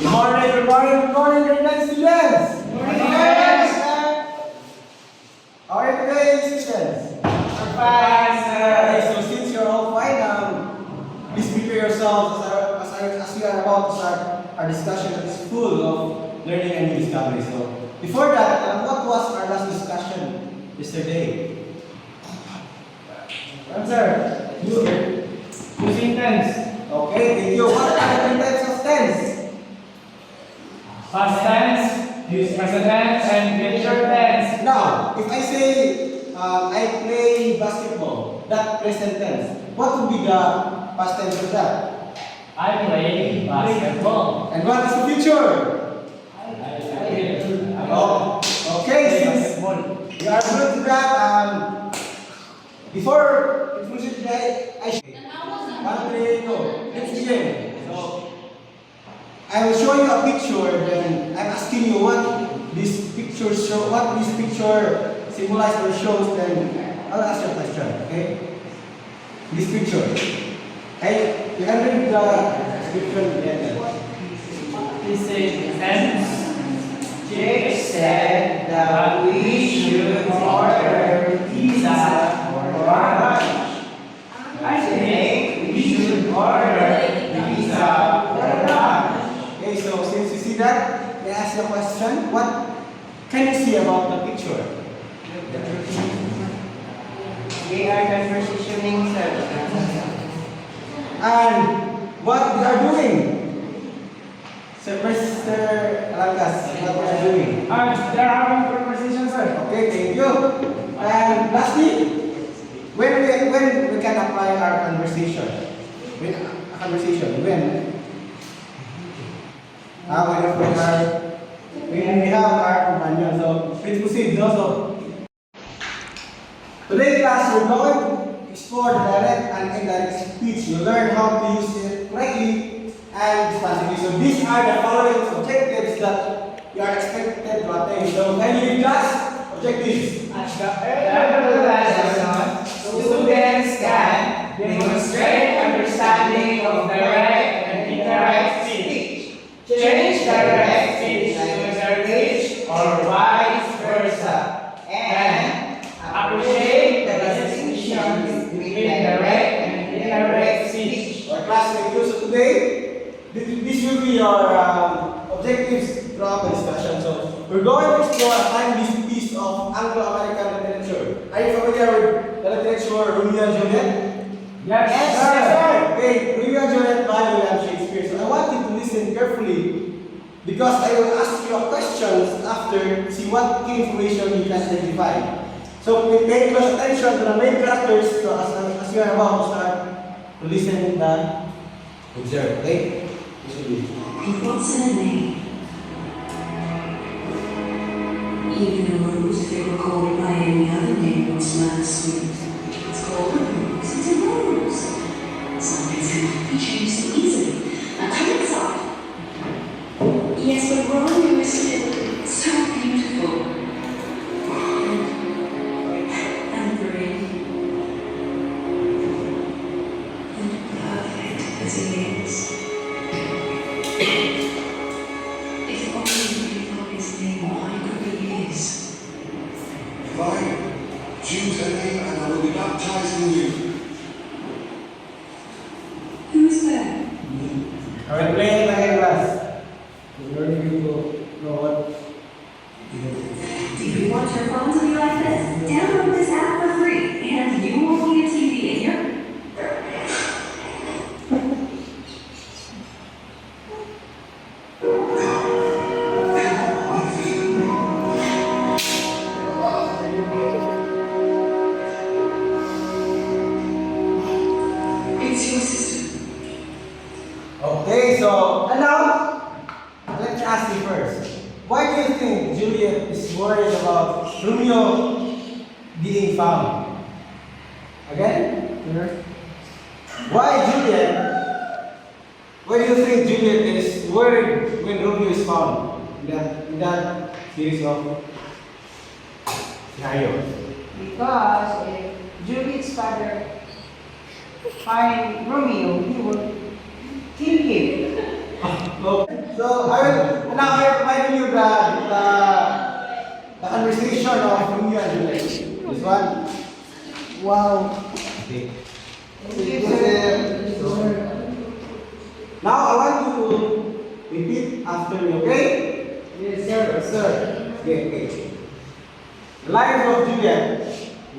Good morning, grade 9 students! Good morning, sir. How are you today, students? I'm fine, Okay, sir. so since you're all fine, please prepare yourselves as we are about to start our discussion that is full of learning and new discovery. So, before that, what was our last discussion yesterday? Answer. Using tense. Okay, thank you. What are the different types of tense? Past tense, present tense, and future tense. Now, if I say I play basketball, that present tense, what would be the past tense of that? I play basketball. And what is the future? Oh, okay, since we are good to that, before introducing today, I show let's begin. So, I will show you a picture, then I'm asking you what this picture symbolizes or shows, then I'll ask you a question, okay? This picture. Hey, you can read the description again. This is tense. Jake said that we should order pizza for lunch. I think we should order pizza for lunch. Okay, so since you see that, may I ask you a question? What can you see about the picture? We are conversationing, sir. And what they are doing? Sir, Mr. Alangas, what they are doing? They're having conversation, sir. Okay, thank you. And lastly, when we can apply our conversation? When a conversation, when? When we have our companion. So let's proceed also. Today class, we're going to explore the direct and indirect speech. You learn how to use it correctly and responsibly. So these are the following objectives that you are expected to attain. So can you read class? Objectives. At the end of the lesson, students can demonstrate understanding of direct and indirect speech, change direct speech to English or vice versa, and appreciate the distinction between direct and indirect speech. Our class thank you. So today, this will be our objectives throughout the discussion. So we're going to explore and find this piece of Anglo-American literature. Are you familiar with the literature Romeo and Juliet? Yes, sir. Okay, Romeo and Juliet by William Shakespeare. So I want you to listen carefully because I will ask you a questions after to see what key information you can identify. So pay close attention to the main characters. So as you are about to start to listen and observe. Okay? What's in a name? Even a rose, if recorded by any other name, was last week. It's called a rose. It's a rose. Some things can be changed so easily. Now come inside. Yes, but Romeo is still so beautiful. And brave. And perfect as he is. If only we got his name, I could be his. Fine. Choose a name and I will be baptizing you. Who's there? Alright, playing my class. Learning you to know what. Do you want your phone to be like this? Download this app for free, and you won't need a TV in your. It's your sister. Okay, so and now let's ask you first. Why do you think Juliet is worried about Romeo being found? Again? Why Juliet? Why do you think Juliet is worried when Romeo is found in that series of scenarios? Because if Juliet's father find Romeo, he will kill him. So So I will now I provide you the conversation of Romeo and Juliet. This one. Wow. Okay. Thank you, sir. Now I want you to repeat after me, okay? Yes, sir. Yes, sir. Okay. The life of Juliet,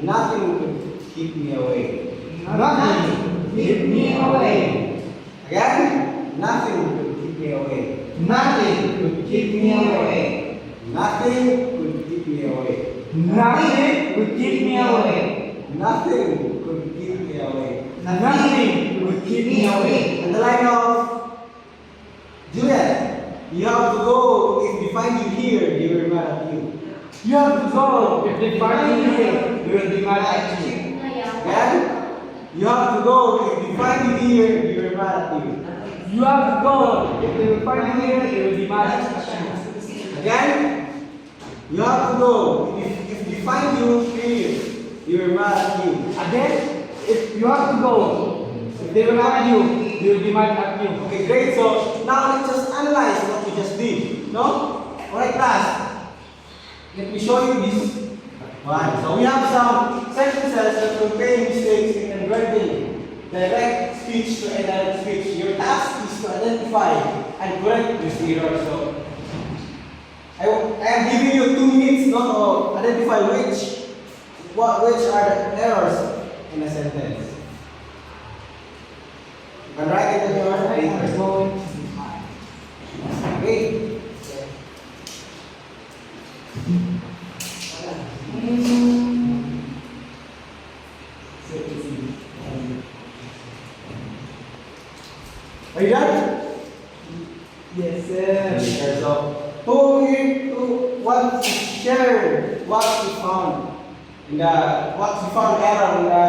nothing could keep me away. Nothing keep me away. Again, nothing could keep me away. Nothing could keep me away. Nothing could keep me away. Nothing could keep me away. Nothing could keep me away. Nothing could keep me away. And the line of Juliet, you have to go. If we find you here, they will be mad at you. You have to go. If they find you here, they will be mad at you. Again, you have to go. If we find you here, they will be mad at you. You have to go. If they will find you here, they will be mad at you. Again, you have to go. If we find you here, they will be mad at you. Again, if you have to go, if they will find you, they will be mad at you. Okay, great. So now let's just analyze what we just did. No? Alright, class. Let me show you this one. So we have some sentences that contain mistakes in converting direct speech to indirect speech. Your task is to identify and correct this error. So I am giving you 2 minutes not to identify which are the errors in a sentence. You can write it in your paper. Okay. Are you done? Yes, sir. So, who wants to share what we found error in the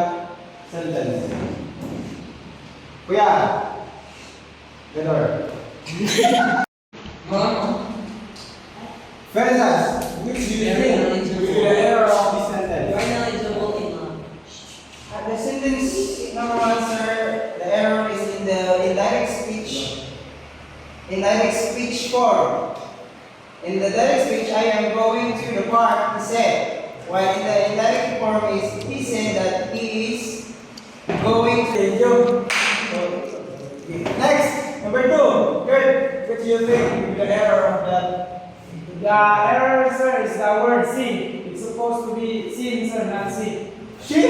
sentence? Kuya, Vedor. Fellas, which do you think will be the error of this sentence? The sentence number 1, sir, the error is in the indirect speech form. In the direct speech, I am going to the park, he said. While in the indirect form is, he said that he is going to. Thank you. Okay. Next, number 2. Good. What do you think will be the error of that? The error, sir, is the word sin. It's supposed to be sin, sir, not sin. Shit!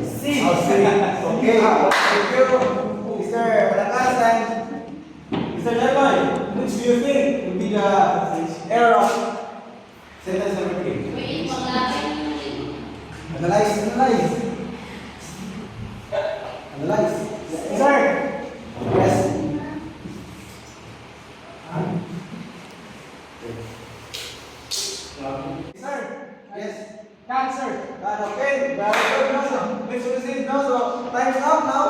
Sin. I'll see. Okay. Thank you. Mr. Malakasan. Mr. Lemon, which do you think will be the error of sentence number 3? Analyze. Sir. Yes. Sir. Yes. Cancer. Okay. Very good. No, let's proceed now. So time's up now.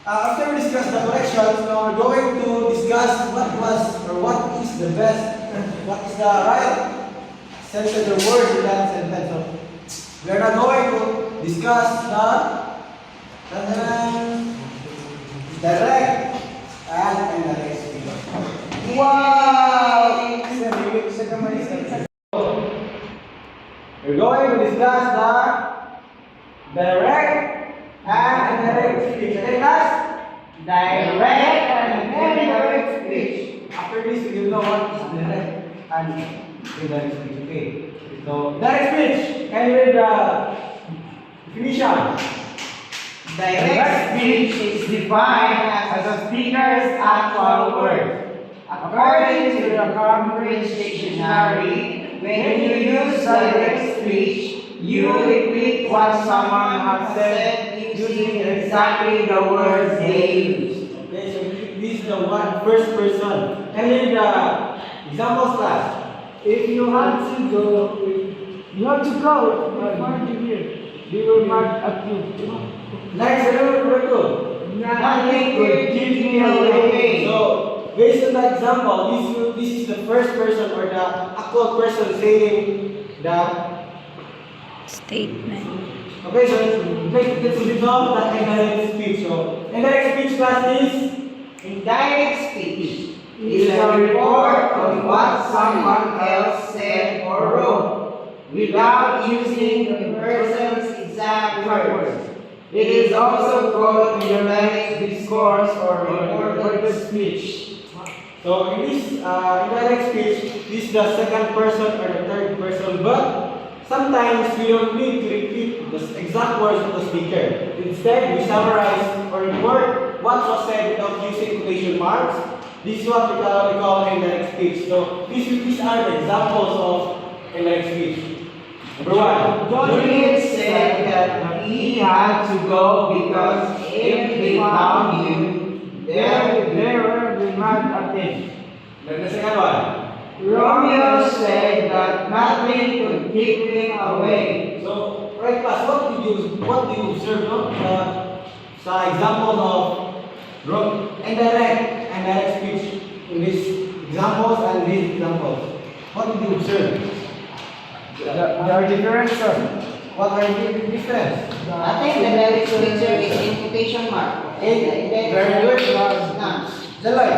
After we discuss the corrections, now we're going to discuss what is the right sentence or word in that sentence. So we're not going to discuss the direct and indirect speech. Wow! We're going to discuss the direct and indirect speech. Okay, class? Direct and indirect speech. After this, we will know what is direct and indirect speech. Okay. So, direct speech. Can you read the definition? Direct speech is defined as a speaker's actual word. According to the Cambridge Dictionary, when you use direct speech, you repeat what someone has said using exactly the words they use. Okay, so this is the first person. Can you read the examples, class? If you have to go, find you here. They will mark at you. Next, number 2. Nothing could keep me away. So, based on that example, this is the first person or the actual person saying the statement. okay, so let's resolve that indirect speech. So, indirect speech class is Indirect speech is a report what someone else said or wrote, without using the person's exact words. It is also called indirect discourse or reported speech. So in this indirect speech, this is the second person or the third person, but sometimes we don't need to repeat the exact words of the speaker. Instead, we summarize or report what was said without using quotation marks. This is what we call indirect speech. So these are the examples of indirect speech. Number one, Juliet said that he had to go because if they found him, There will not attend. then the second one. Romeo said that nothing could keep him away. So, right class, what do you observe, no? Sa examples of indirect speech in these examples and these examples. What did you observe? There are different, sir. What are the difference? I think the direct picture is in quotation mark. Very good. None. Jalay.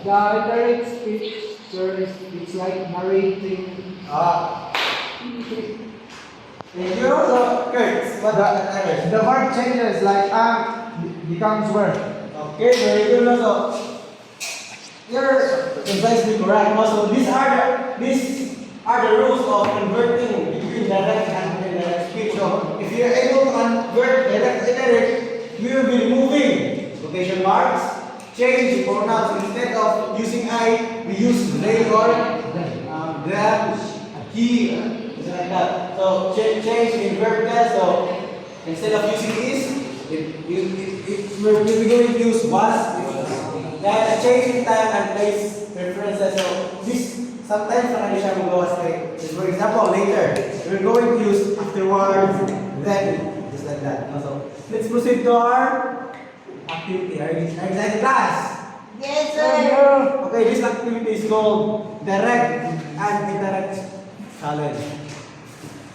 The indirect speech, sir, it's like narrating. Thank you. So, Kurt, what are the others? The word changes, like becomes word. Okay, very good. Also, you're precisely correct. Also, these are the rules of converting between direct and indirect speech. So, if you're able to convert direct and indirect, you will be removing quotation marks, change pronouns. Instead of using I, we use they or them, he, something like that. So, change, invert that. So, instead of using is, we're going to use was. Then change in time and place references. So this sometimes hindi siya magawa straight. For example, later we're going to use afterwards, then just like that. So let's proceed to our activity. Are you excited, class? Yes, sir. Okay, this activity is called direct and indirect challenge.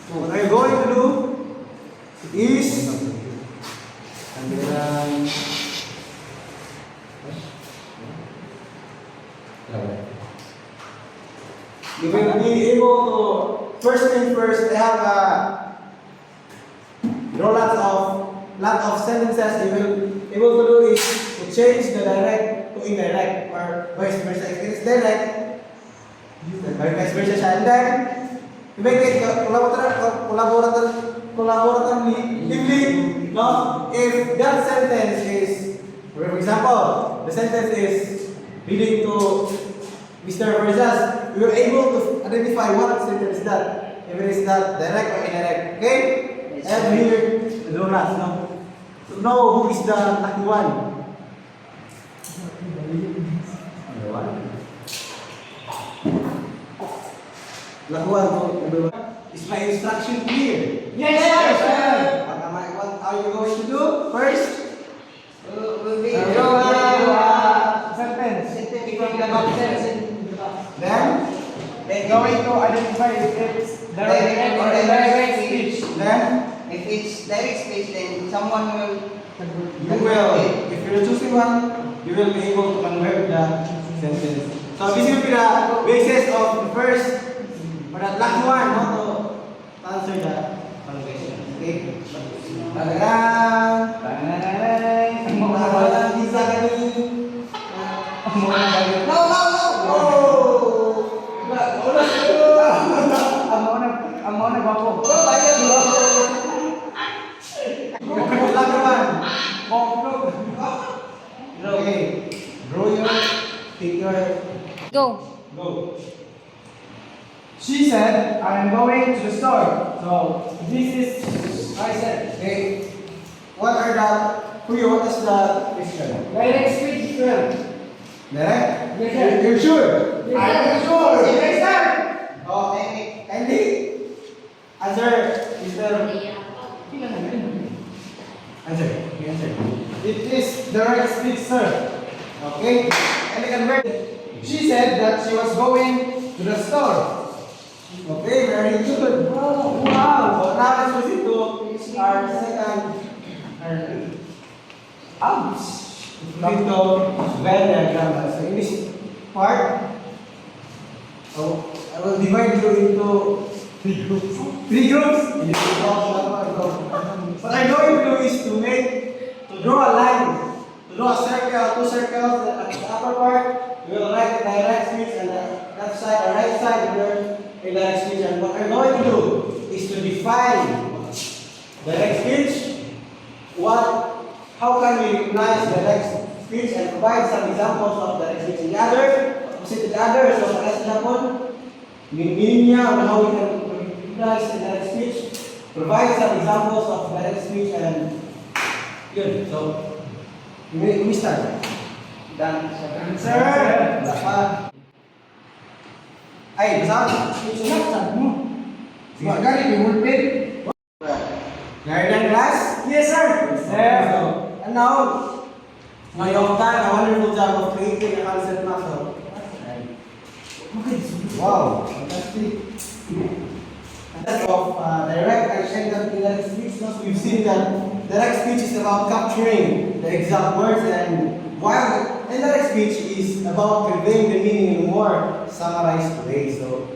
So what are you going to do is you will be able to first thing first. I have lot of sentences. You will able to do is to change the direct to indirect or vice versa. If it's direct, use the vice versa siya. And then you make it collaboratively. No, if that sentence is, for example, the sentence is leading to Mr. Versas, we were able to identify what sentence is that, if it is that direct or indirect. Okay? And here, the donuts, no? To know who is the lucky one. Number one. Lucky one, number one. Is my instruction clear? Yes, sir. What are you going to do? First, Will be Sentence. from the nonsense in the box. then, They're going to identify if it's direct or indirect speech. then, If it's direct speech, then someone will. you will, if you're choosing one, you will be able to convert the sentence. So this will be the basis of the first, or the last one, no, to answer the question. Okay? Talagang, walang visa kami. No, no, no. Ang mga nagwapo. Oh, bayad mo. Last one. Okay. Draw your, take your, Go. go. She said, I'm going to the store. So, this is, I said, Okay. What are the, for you, what is the question? direct speech, sir. Direct? Yes, sir. You're sure? I'm sure. Yes, sir. Oh, Andy? Answer, Mr. Answer. You answer. It is direct speech, sir. Okay. Andy, convert. She said that she was going to the store. Okay, very good. Oh, wow. So now let's proceed to our second, Ouch. Venn diagram. So in this part, So I will divide you into three groups. Three groups. What I'm going to do is to draw a line, to draw a circle, two circles. At the upper part, we will write the direct speech, and the left side or right side, we will indirect speech. And what I'm going to do is to define direct speech. How can we recognize direct speech and provide some examples of direct speech in the other, opposite to the other. So, for example, meaning niya on how we can recognize direct speech, provide some examples of direct speech, and yun. So, we start. Done. Sir! Ay, basa? Sunod mo. Sige, gani, may mulpit. Guardian class? Yes, sir. So, and now, ngayong time, a wonderful job of creating a concept map. So, wow, fantastic. Of direct and indirect speech, we've seen that direct speech is about capturing the exact words, and while indirect speech is about conveying the meaning in a more summarized way. So,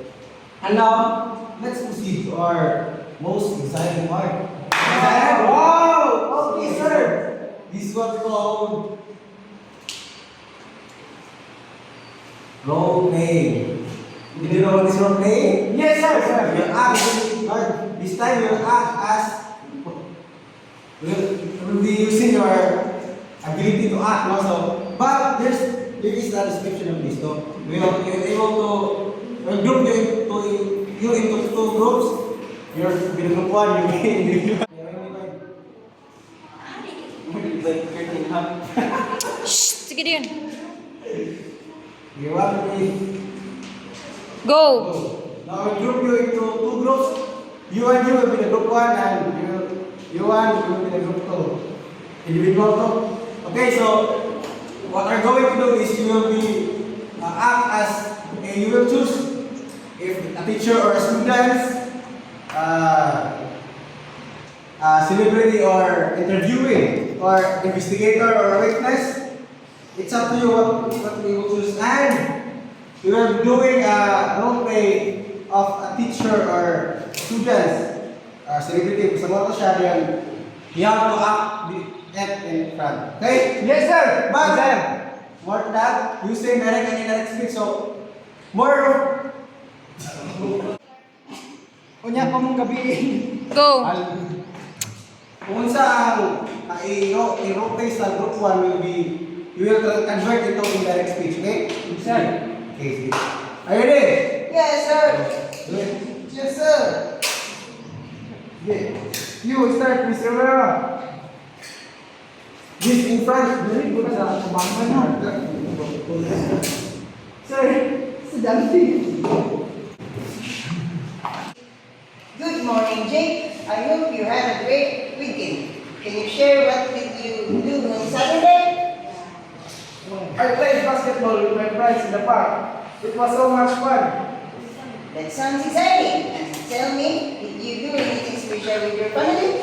and now, let's proceed to our most exciting part. Wow! Okay, sir. This is what's called role playing. Did you know what is role playing? Yes, sir. You act, this time you act as, we'll be using your ability to act also. But there is a description of this. So you're able to group you into two groups. You're in group one, you're in group Shh! Sige din. you want to be Go! now I'll group you into two groups. You and you will be the group one, and you will be the group two. Individual two. Okay, so what we're going to do is you will be act as you will choose if a teacher or a student, a celebrity or interviewing or investigator or witness. It's up to you what we will choose. And we are doing a role play of a teacher or students, celebrity, sa mga siya yan, you have to act in front. Okay? Yes, sir. But more than that, using direct and indirect speech. So, more Unya pa mong gabi. Go! kung saan i-role play sa group 1 will be, you will convert into indirect speech. Okay? Sir. Okay, sige. Are you ready? Yes, sir. Do it. Yes, sir. Okay. You start, Mr. Rivera. This in front. Dali ko na sa kabangan na. Sir, sa dati. Good morning, Jake. I hope you had a great weekend. Can you share what did you do on Saturday? I played basketball with my friends in the park. It was so much fun. That sounds exciting. And tell me, did you do anything special with your family?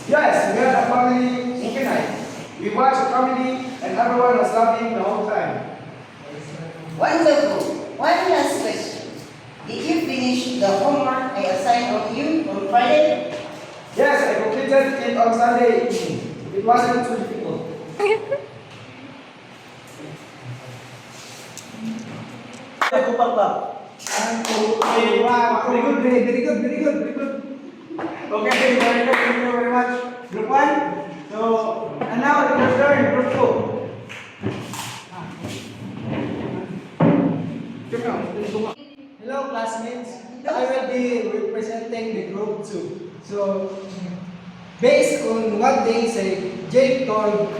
Yes, we had a family movie night. We watched a comedy and everyone was laughing the whole time. Wonderful. One last question. Did you finish the homework I assigned on you on Friday? Yes, I completed it on Sunday evening. It wasn't too difficult. Kupal pa. Very good, very good, very good, very good. Okay, very good. Thank you very much. Group 1. So, and now your turn, group 2. Hello, classmates. I will be representing the group 2. So, based on what they say, Jake told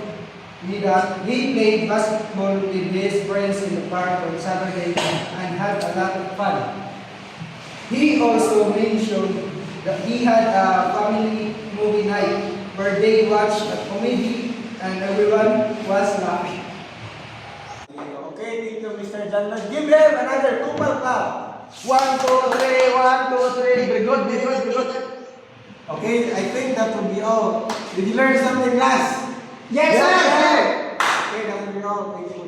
me that he played basketball with his friends in the park on Saturday and had a lot of fun. He also mentioned that he had a family movie night where they watched a comedy and everyone was laughing. Okay, thank you, Mr. John. Let's give him another kupal clap. 1, 2, 3, 1, 2, 3. Very good, very good, very good. Okay, I think that would be all. Did you learn something last? Yes, sir. Okay, that would be all. Thank you.